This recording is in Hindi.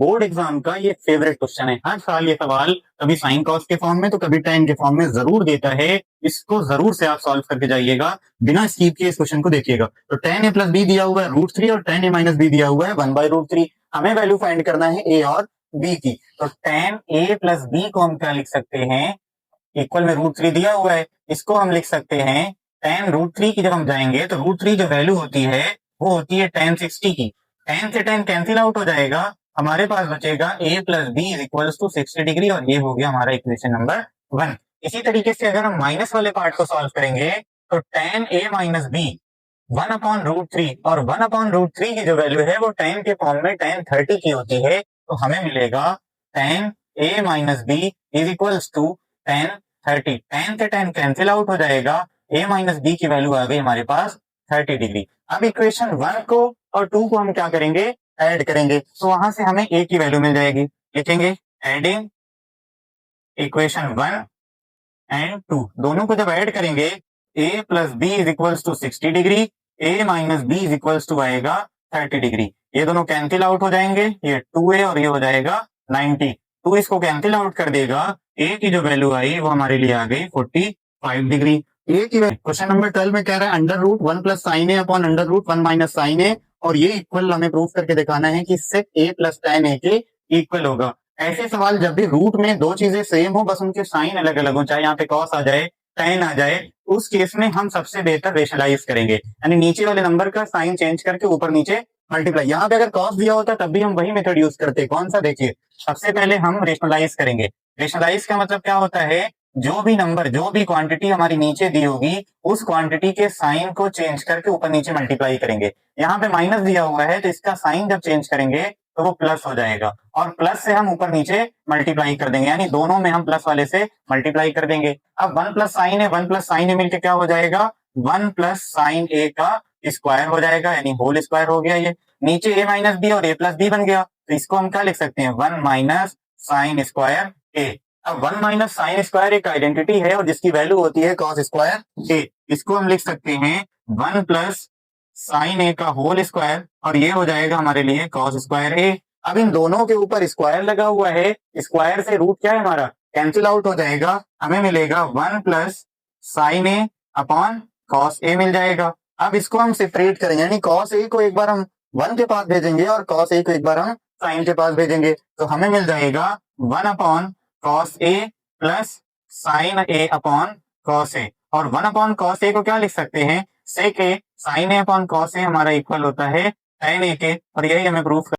बोर्ड एग्जाम का ये फेवरेट क्वेश्चन है। हर साल ये सवाल कभी साइन कॉस के फॉर्म में तो कभी tan के फॉर्म में जरूर देता है। इसको जरूर से आप सॉल्व करके जाइएगा, बिना स्कीप के इस क्वेश्चन को देखिएगा। तो tan a प्लस बी दिया हुआ है √3 और tan a माइनस बी दिया हुआ है 1/√3। हमें वैल्यू फाइंड करना है a और b की। तो tan a प्लस बी को हम क्या लिख सकते हैं, इक्वल में √3 दिया हुआ है, इसको हम लिख सकते हैं tan √3 की। जब हम जाएंगे तो √3 जो वैल्यू होती है वो होती है tan 60 की। tan से tan कैंसिल आउट हो जाएगा, हमारे पास बचेगा a plus B is equal to 60 degree, और ये हो गया हमारा इक्वेशन नंबर 1। इसी तरीके से अगर हम माइनस वाले पार्ट को सॉल्व करेंगे तो tan a माइनस बी 1/√3, और 1/√3 की जो वैल्यू है वो tan के फॉर्म में tan 30 की होती है। तो हमें मिलेगा tan a minus B is equal to tan 30। tan से tan कैंसिल आउट हो जाएगा, a माइनस बी की वैल्यू आ गई हमारे पास 30 डिग्री। अब इक्वेशन 1 को और 2 को हम क्या करेंगे, ऐड करेंगे, तो वहां से हमें a की वैल्यू मिल जाएगी। लिखेंगे एडिंग इक्वेशन 1 एंड 2, दोनों को जब ऐड करेंगे a plus B is equal to 60 degree, a minus B is equal to आएगा 30 डिग्री। ये दोनों कैंसिल आउट हो जाएंगे, ये 2a और ये हो जाएगा 90। 2 इसको कैंसिल आउट कर देगा, a की जो वैल्यू आई वो हमारे लिए आ गई 45 डिग्री। a की क्वेश्चन नंबर 12 में कह रहा है √1 प्लस साइन ए अपॉन √1 माइनस साइन ए, और ये इक्वल हमें प्रूफ करके दिखाना है कि सेक a प्लस tan a के इक्वल होगा। ऐसे सवाल जब भी रूट में दो चीजें सेम हो, बस उनके साइन अलग अलग हो, चाहे यहाँ पे कॉस आ जाए tan आ जाए, उस केस में हम सबसे बेहतर रेशनलाइज करेंगे, यानी नीचे वाले नंबर का साइन चेंज करके ऊपर नीचे मल्टीप्लाई। यहाँ पे अगर कॉस दिया होता तब भी हम वही मेथड यूज करते। कौन सा, देखिए सबसे पहले हम रेशनलाइज करेंगे। रेशनलाइज का मतलब क्या होता है, जो भी नंबर, जो भी क्वांटिटी हमारी नीचे दी होगी उस क्वांटिटी के साइन को चेंज करके ऊपर नीचे मल्टीप्लाई करेंगे। यहाँ पे माइनस दिया हुआ है तो इसका साइन जब चेंज करेंगे तो वो प्लस हो जाएगा, और प्लस से हम ऊपर नीचे मल्टीप्लाई कर देंगे, यानी दोनों में हम प्लस वाले से मल्टीप्लाई कर देंगे। अब 1 प्लस साइन है, 1 प्लस साइन ए मिलकर क्या हो जाएगा, 1 प्लस साइन ए का स्क्वायर हो जाएगा, यानी होल स्क्वायर हो गया। ये नीचे a माइनस बी और a प्लस बी बन गया, तो इसको हम क्या लिख सकते हैं, 1 माइनस साइन स्क्वायर ए। अब 1 माइनस साइन स्क्वायर एक आइडेंटिटी है और जिसकी वैल्यू होती है कॉस स्क्वायर ए। इसको हम लिख सकते हैं 1 प्लस साइन ए का होल स्क्वायर, और ये हो जाएगा हमारे लिए कॉस स्क्वायर ए। अब इन दोनों के ऊपर स्क्वायर लगा हुआ है, स्क्वायर से रूट क्या है हमारा, कैंसिल आउट हो जाएगा, हमें मिलेगा 1 plus sign A upon cos A मिल जाएगा। अब इसको हम सेपरेट करेंगे, यानी कॉस ए को एक बार हम 1 के पास भेजेंगे और कॉस ए को एक बार हम साइन के पास भेजेंगे, तो हमें मिल जाएगा 1 upon cos A plus sign A upon cos A. और 1 अपॉन कॉस ए को क्या लिख सकते हैं, सेक ए sign A upon cos A हमारा इक्वल होता है tan ए के, और यही हमें प्रूफ